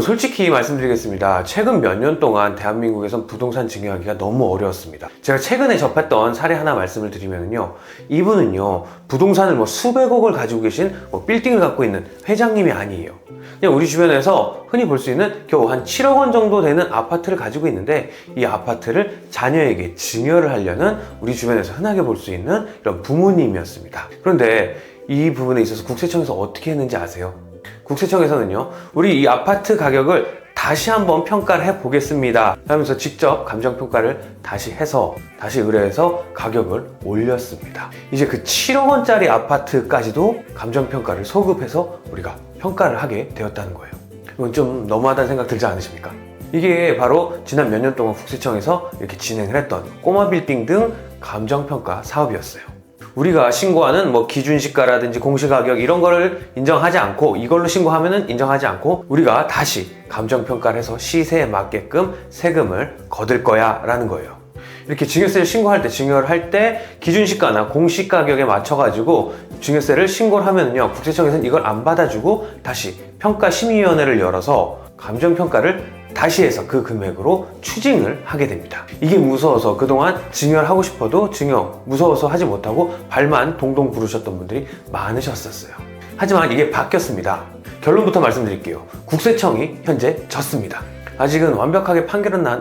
솔직히 말씀드리겠습니다. 최근 몇 년 동안 대한민국에선 부동산 증여하기가 너무 어려웠습니다. 제가 최근에 접했던 사례 하나 말씀을 드리면요, 이분은요 부동산을 수백억을 가지고 계신 빌딩을 갖고 있는 회장님이 아니에요. 그냥 우리 주변에서 흔히 볼 수 있는 겨우 한 7억 원 정도 되는 아파트를 가지고 있는데, 이 아파트를 자녀에게 증여를 하려는 우리 주변에서 흔하게 볼 수 있는 이런 부모님이었습니다. 그런데 이 부분에 있어서 국세청에서 어떻게 했는지 아세요? 국세청에서는요, 우리 이 아파트 가격을 다시 한번 평가를 해보겠습니다 하면서 직접 감정평가를 다시 해서 다시 의뢰해서 가격을 올렸습니다. 이제 그 7억 원짜리 아파트까지도 감정평가를 소급해서 우리가 평가를 하게 되었다는 거예요. 이건 좀 너무하다는 생각 들지 않으십니까? 이게 바로 지난 몇 년 동안 국세청에서 이렇게 진행을 했던 꼬마 빌딩 등 감정평가 사업이었어요. 우리가 신고하는 기준시가라든지 공시가격 이런 거를 인정하지 않고, 이걸로 신고하면은 인정하지 않고 우리가 다시 감정평가를 해서 시세에 맞게끔 세금을 거둘 거야 라는 거예요. 이렇게 증여세를 신고할 때, 증여를 할 때 기준시가나 공시가격에 맞춰가지고 증여세를 신고를 하면은요, 국세청에서는 이걸 안 받아주고 다시 평가심의위원회를 열어서 감정평가를 다시 해서 그 금액으로 추징을 하게 됩니다. 이게 무서워서 그동안 증여를 하고 싶어도 증여 무서워서 하지 못하고 발만 동동 구르셨던 분들이 많으셨었어요. 하지만 이게 바뀌었습니다. 결론부터 말씀드릴게요. 국세청이 현재 졌습니다. 아직은 완벽하게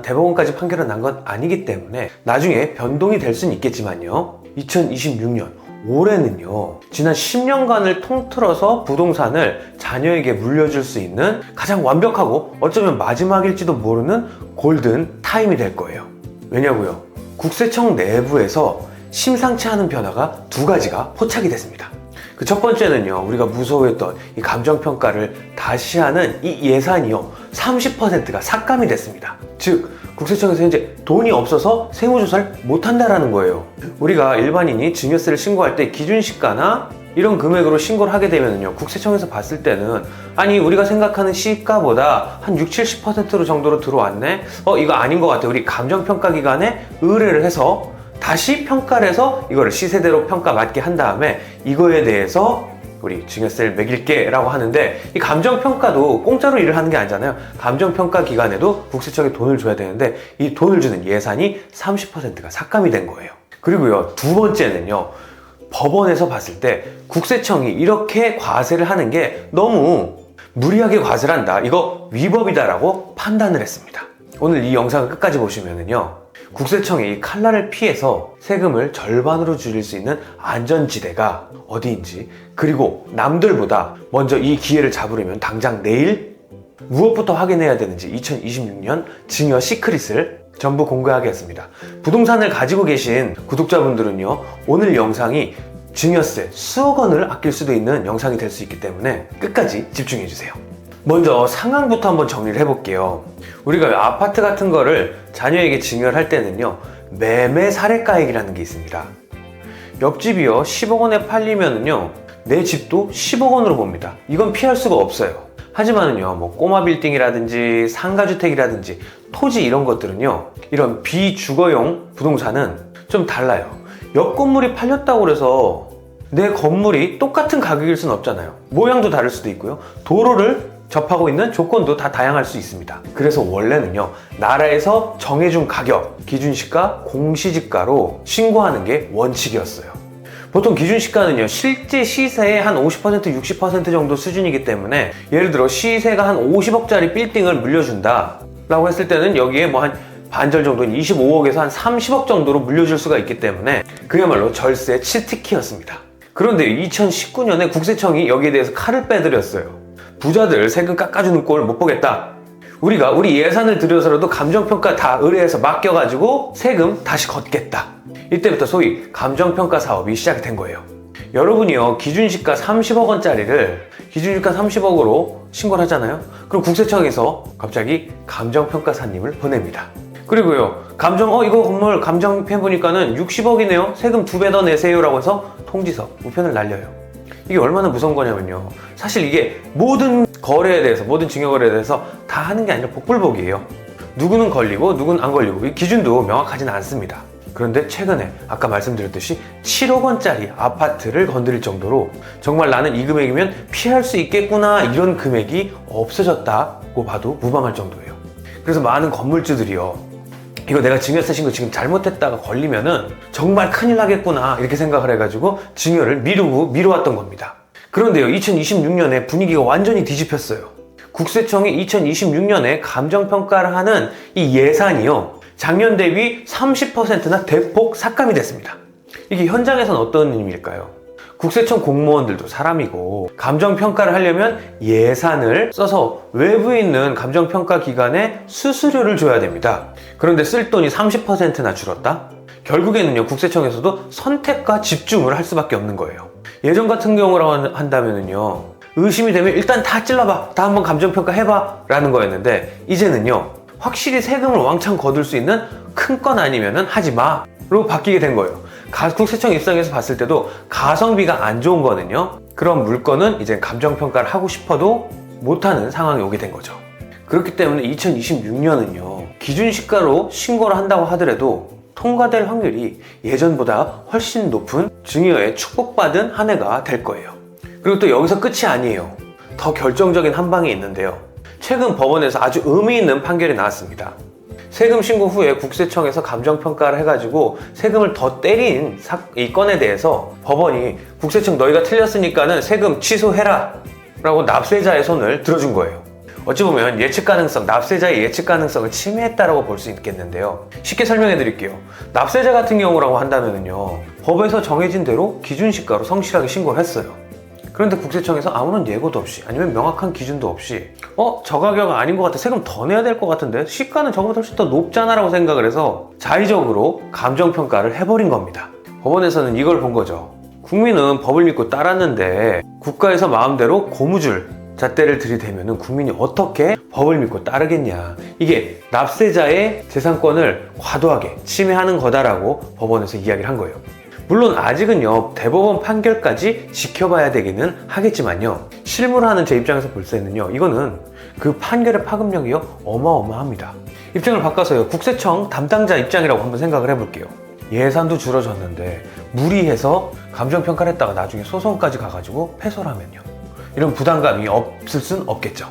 대법원까지 판결은 난 건 아니기 때문에 나중에 변동이 될 수는 있겠지만요, 2026년 올해는요, 지난 10년간을 통틀어서 부동산을 자녀에게 물려줄 수 있는 가장 완벽하고 어쩌면 마지막일지도 모르는 골든 타임이 될 거예요. 왜냐고요? 국세청 내부에서 심상치 않은 변화가 두 가지가 포착이 됐습니다. 그 첫 번째는요, 우리가 무서워했던 이 감정평가를 다시 하는 이 예산이요, 30%가 삭감이 됐습니다. 즉, 국세청에서 현재 돈이 없어서 세무조사를 못한다라는 거예요. 우리가 일반인이 증여세를 신고할 때 기준시가나 이런 금액으로 신고를 하게 되면요, 국세청에서 봤을 때는 아니 우리가 생각하는 시가보다 한 60-70% 정도로 들어왔네? 이거 아닌 것 같아. 우리 감정평가기관에 의뢰를 해서 다시 평가를 해서 이거를 시세대로 평가 맞게 한 다음에 이거에 대해서 우리 증여세를 매길게 라고 하는데, 이 감정평가도 공짜로 일을 하는 게 아니잖아요. 감정평가 기관에도 국세청에 돈을 줘야 되는데 이 돈을 주는 예산이 30%가 삭감이 된 거예요. 그리고요, 두 번째는요, 법원에서 봤을 때 국세청이 이렇게 과세를 하는 게 너무 무리하게 과세를 한다, 이거 위법이다 라고 판단을 했습니다. 오늘 이 영상을 끝까지 보시면은요, 국세청이 이 칼날을 피해서 세금을 절반으로 줄일 수 있는 안전지대가 어디인지, 그리고 남들보다 먼저 이 기회를 잡으려면 당장 내일 무엇부터 확인해야 되는지 2026년 증여 시크릿을 전부 공개하겠습니다. 부동산을 가지고 계신 구독자분들은요, 오늘 영상이 증여세 수억 원을 아낄 수도 있는 영상이 될 수 있기 때문에 끝까지 집중해 주세요. 먼저 상황부터 한번 정리를 해볼게요. 우리가 아파트 같은 거를 자녀에게 증여를 할 때는요, 매매 사례가액이라는 게 있습니다. 옆집이요 10억 원에 팔리면은요, 내 집도 10억 원으로 봅니다. 이건 피할 수가 없어요. 하지만은요, 꼬마 빌딩이라든지 상가주택이라든지 토지 이런 것들은요, 이런 비주거용 부동산은 좀 달라요. 옆 건물이 팔렸다고 해서 내 건물이 똑같은 가격일 수는 없잖아요. 모양도 다를 수도 있고요, 도로를 접하고 있는 조건도 다 다양할 수 있습니다. 그래서 원래는요, 나라에서 정해준 가격, 기준시가, 공시지가로 신고하는 게 원칙이었어요. 보통 기준시가는요, 실제 시세의 한 50%, 60% 정도 수준이기 때문에, 예를 들어 시세가 한 50억짜리 빌딩을 물려준다 라고 했을 때는 여기에 한 반절 정도는 25억에서 한 30억 정도로 물려줄 수가 있기 때문에 그야말로 절세 치트키였습니다. 그런데 2019년에 국세청이 여기에 대해서 칼을 빼드렸어요. 부자들 세금 깎아주는 꼴 못 보겠다. 우리 예산을 들여서라도 감정평가 다 의뢰해서 맡겨가지고 세금 다시 걷겠다. 이때부터 소위 감정평가 사업이 시작이 된 거예요. 여러분이요, 기준시가 30억 원짜리를 기준시가 30억으로 신고를 하잖아요. 그럼 국세청에서 갑자기 감정평가사님을 보냅니다. 그리고요, 이거 건물 감정해보니까는 60억이네요. 세금 2배 더 내세요 라고 해서 통지서, 우편을 날려요. 이게 얼마나 무서운 거냐면요, 사실 이게 모든 거래에 대해서, 모든 증여거래에 대해서 다 하는 게 아니라 복불복이에요. 누구는 걸리고 누구는 안 걸리고, 이 기준도 명확하지는 않습니다. 그런데 최근에 아까 말씀드렸듯이 7억 원짜리 아파트를 건드릴 정도로 정말 나는 이 금액이면 피할 수 있겠구나 이런 금액이 없어졌다고 봐도 무방할 정도예요. 그래서 많은 건물주들이요, 이거 내가 증여세 신고 지금 잘못했다가 걸리면은 정말 큰일 나겠구나 이렇게 생각을 해가지고 증여를 미뤄왔던 겁니다. 그런데요, 2026년에 분위기가 완전히 뒤집혔어요. 국세청이 2026년에 감정평가를 하는 이 예산이요, 작년 대비 30%나 대폭 삭감이 됐습니다. 이게 현장에서는 어떤 의미일까요? 국세청 공무원들도 사람이고 감정평가를 하려면 예산을 써서 외부에 있는 감정평가 기관에 수수료를 줘야 됩니다. 그런데 쓸 돈이 30%나 줄었다? 결국에는요, 국세청에서도 선택과 집중을 할 수밖에 없는 거예요. 예전 같은 경우로 한다면은요, 의심이 되면 일단 다 찔러봐, 다 한번 감정평가 해봐 라는 거였는데, 이제는요, 확실히 세금을 왕창 거둘 수 있는 큰 건 아니면은 하지 마로 바뀌게 된 거예요. 국세청 입장에서 봤을 때도 가성비가 안 좋은 거는요, 그런 물건은 이제 감정평가를 하고 싶어도 못하는 상황이 오게 된 거죠. 그렇기 때문에 2026년은요, 기준시가로 신고를 한다고 하더라도 통과될 확률이 예전보다 훨씬 높은 증여에 축복받은 한 해가 될 거예요. 그리고 또 여기서 끝이 아니에요. 더 결정적인 한 방이 있는데요, 최근 법원에서 아주 의미 있는 판결이 나왔습니다. 세금 신고 후에 국세청에서 감정평가를 해가지고 세금을 더 때린 이 건에 대해서 법원이 국세청 너희가 틀렸으니까는 세금 취소해라 라고 납세자의 손을 들어준 거예요. 어찌 보면 예측 가능성, 납세자의 예측 가능성을 침해했다라고 볼 수 있겠는데요, 쉽게 설명해 드릴게요. 납세자 같은 경우라고 한다면요, 법에서 정해진 대로 기준시가로 성실하게 신고를 했어요. 그런데 국세청에서 아무런 예고도 없이, 아니면 명확한 기준도 없이 저 가격은 아닌 것 같아, 세금 더 내야 될 것 같은데 시가는 저거보다 훨씬 더 높잖아 라고 생각을 해서 자의적으로 감정평가를 해버린 겁니다. 법원에서는 이걸 본 거죠. 국민은 법을 믿고 따랐는데 국가에서 마음대로 고무줄 잣대를 들이대면 국민이 어떻게 법을 믿고 따르겠냐, 이게 납세자의 재산권을 과도하게 침해하는 거다라고 법원에서 이야기를 한 거예요. 물론 아직은요, 대법원 판결까지 지켜봐야 되기는 하겠지만요, 실무를 하는 제 입장에서 볼 때는요, 이거는 그 판결의 파급력이요, 어마어마합니다. 입장을 바꿔서요, 국세청 담당자 입장이라고 한번 생각을 해볼게요. 예산도 줄어졌는데 무리해서 감정평가를 했다가 나중에 소송까지 가가지고 패소를 하면요, 이런 부담감이 없을 순 없겠죠.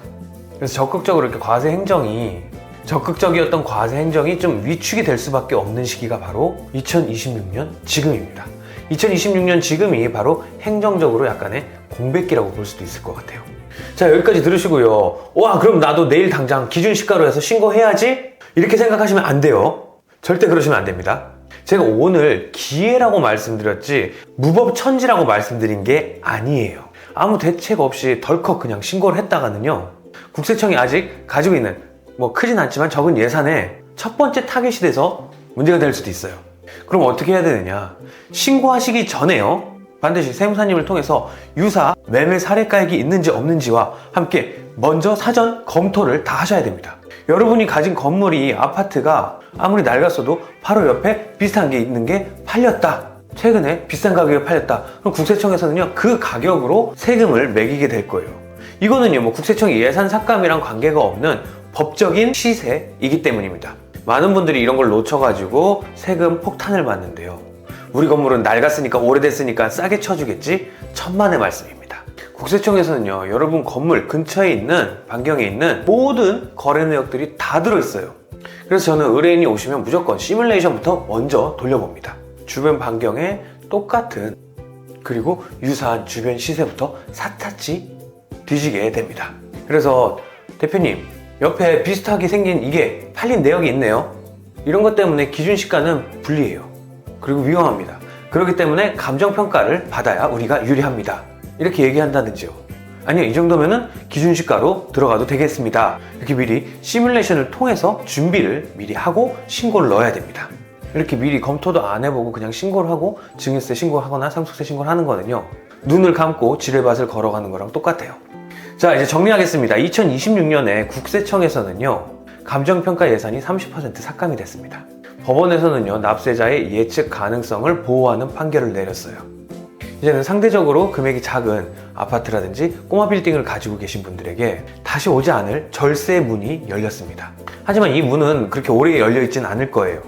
그래서 적극적으로 이렇게 적극적이었던 과세 행정이 좀 위축이 될 수밖에 없는 시기가 바로 2026년 지금입니다. 2026년 지금이 바로 행정적으로 약간의 공백기라고 볼 수도 있을 것 같아요. 자, 여기까지 들으시고요, 와 그럼 나도 내일 당장 기준시가로 해서 신고해야지 이렇게 생각하시면 안 돼요. 절대 그러시면 안 됩니다. 제가 오늘 기회라고 말씀드렸지 무법천지라고 말씀드린 게 아니에요. 아무 대책 없이 덜컥 그냥 신고를 했다가는요, 국세청이 아직 가지고 있는 크진 않지만 적은 예산에 첫 번째 타겟이 돼서 문제가 될 수도 있어요. 그럼 어떻게 해야 되느냐, 신고하시기 전에요, 반드시 세무사님을 통해서 유사 매매 사례가액이 있는지 없는지와 함께 먼저 사전 검토를 다 하셔야 됩니다. 여러분이 가진 건물이, 아파트가 아무리 낡았어도 바로 옆에 비슷한 게 있는 게 팔렸다, 최근에 비싼 가격에 팔렸다, 그럼 국세청에서는요, 그 가격으로 세금을 매기게 될 거예요. 이거는요, 국세청의 예산 삭감이랑 관계가 없는 법적인 시세이기 때문입니다. 많은 분들이 이런 걸 놓쳐가지고 세금 폭탄을 맞는데요, 우리 건물은 낡았으니까 오래됐으니까 싸게 쳐주겠지, 천만의 말씀입니다. 국세청에서는요, 여러분 건물 근처에 있는, 반경에 있는 모든 거래 내역들이 다 들어있어요. 그래서 저는 의뢰인이 오시면 무조건 시뮬레이션부터 먼저 돌려봅니다. 주변 반경에 똑같은, 그리고 유사한 주변 시세부터 샅샅이 뒤지게 됩니다. 그래서 대표님, 옆에 비슷하게 생긴 이게 팔린 내역이 있네요, 이런 것 때문에 기준시가는 불리해요. 그리고 위험합니다. 그렇기 때문에 감정평가를 받아야 우리가 유리합니다, 이렇게 얘기한다든지요. 아니요, 이 정도면은 기준시가로 들어가도 되겠습니다, 이렇게 미리 시뮬레이션을 통해서 준비를 미리 하고 신고를 넣어야 됩니다. 이렇게 미리 검토도 안 해보고 그냥 신고를 하고 증여세 신고하거나 상속세 신고를 하는 거는요, 눈을 감고 지뢰밭을 걸어가는 거랑 똑같아요. 자, 이제 정리하겠습니다. 2026년에 국세청에서는요, 감정평가 예산이 30% 삭감이 됐습니다. 법원에서는요, 납세자의 예측 가능성을 보호하는 판결을 내렸어요. 이제는 상대적으로 금액이 작은 아파트라든지 꼬마 빌딩을 가지고 계신 분들에게 다시 오지 않을 절세 문이 열렸습니다. 하지만 이 문은 그렇게 오래 열려 있지는 않을 거예요.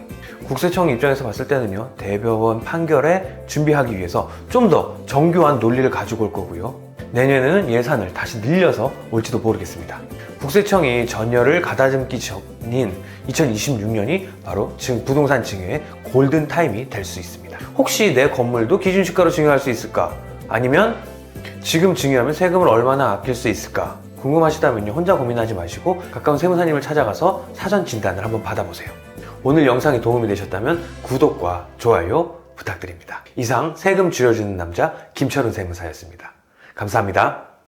국세청 입장에서 봤을 때는요, 대법원 판결에 준비하기 위해서 좀 더 정교한 논리를 가지고 올 거고요. 내년에는 예산을 다시 늘려서 올지도 모르겠습니다. 국세청이 전열을 가다듬기 전인 2026년이 바로 지금 부동산 증여의 골든 타임이 될 수 있습니다. 혹시 내 건물도 기준시가로 증여할 수 있을까? 아니면 지금 증여하면 세금을 얼마나 아낄 수 있을까? 궁금하시다면요, 혼자 고민하지 마시고 가까운 세무사님을 찾아가서 사전 진단을 한번 받아보세요. 오늘 영상이 도움이 되셨다면 구독과 좋아요 부탁드립니다. 이상 세금 줄여주는 남자 김철은 세무사였습니다. 감사합니다.